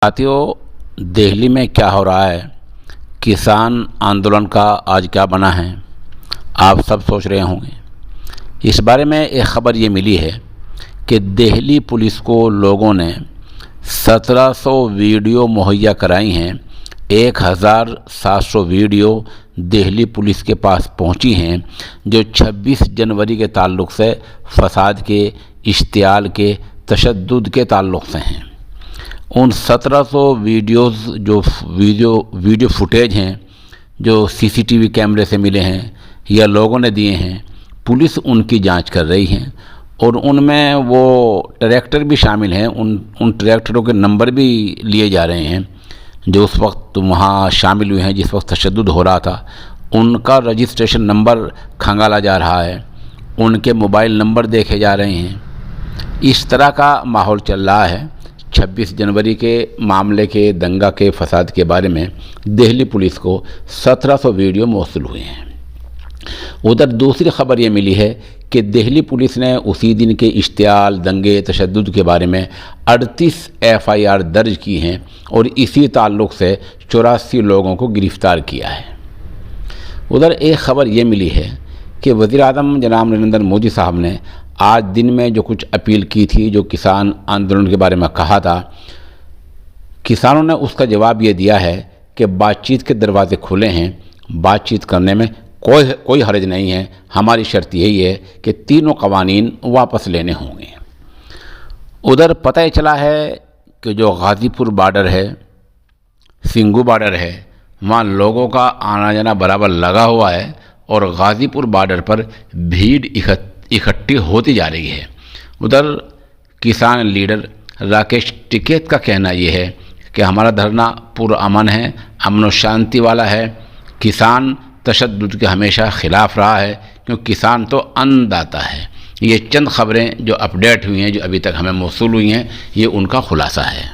साथियों, दिल्ली में क्या हो रहा है, किसान आंदोलन का आज क्या बना है, आप सब सोच रहे होंगे। इस बारे में एक ख़बर ये मिली है कि दिल्ली पुलिस को लोगों ने 1700 वीडियो मुहैया कराई हैं। 1700 वीडियो दिल्ली पुलिस के पास पहुंची हैं जो 26 जनवरी के ताल्लुक़ से फसाद के, इश्तियाल के, तशद्दुद के ताल्लुक़ से हैं। उन 1700 वीडियोज़ जो वीडियो फुटेज हैं जो सीसीटीवी कैमरे से मिले हैं या लोगों ने दिए हैं, पुलिस उनकी जांच कर रही है और उनमें वो ट्रैक्टर भी शामिल हैं। उन ट्रैक्टरों के नंबर भी लिए जा रहे हैं जो उस वक्त वहाँ शामिल हुए हैं जिस वक्त तशद्दुद हो रहा था। उनका रजिस्ट्रेशन नंबर खंगाला जा रहा है, उनके मोबाइल नंबर देखे जा रहे हैं। इस तरह का माहौल चल रहा है। 26 जनवरी के मामले के, दंगा के, फसाद के बारे में दिल्ली पुलिस को 1700 वीडियो मौसूल हुए हैं। उधर दूसरी खबर ये मिली है कि दिल्ली पुलिस ने उसी दिन के इश्तियाल, दंगे, तशद्दुद के बारे में 38 FIR दर्ज की हैं और इसी ताल्लुक़ से 84 लोगों को गिरफ़्तार किया है। उधर एक ख़बर ये मिली है कि वज़ीर-ए-आज़म जनाब नरेंद्र मोदी साहब ने आज दिन में जो कुछ अपील की थी, जो किसान आंदोलन के बारे में कहा था, किसानों ने उसका जवाब ये दिया है कि बातचीत के दरवाज़े खुले हैं, बातचीत करने में कोई हर्ज नहीं है। हमारी शर्त यही है कि तीनों कवानीन वापस लेने होंगे। उधर पता ही चला है कि जो गाज़ीपुर बॉर्डर है, सिंगू बॉर्डर है, वहाँ लोगों का आना जाना बराबर लगा हुआ है और गाज़ीपुर बॉर्डर पर भीड़ इकट्ठी होती जा रही है। उधर किसान लीडर राकेश टिकैत का कहना ये है कि हमारा धरना पुरअमन है, अमन व शांति वाला है। किसान तशद्दुद के हमेशा ख़िलाफ़ रहा है क्योंकि किसान तो अन्नदाता है। ये चंद ख़बरें जो अपडेट हुई हैं, जो अभी तक हमें मौसूल हुई हैं, ये उनका खुलासा है।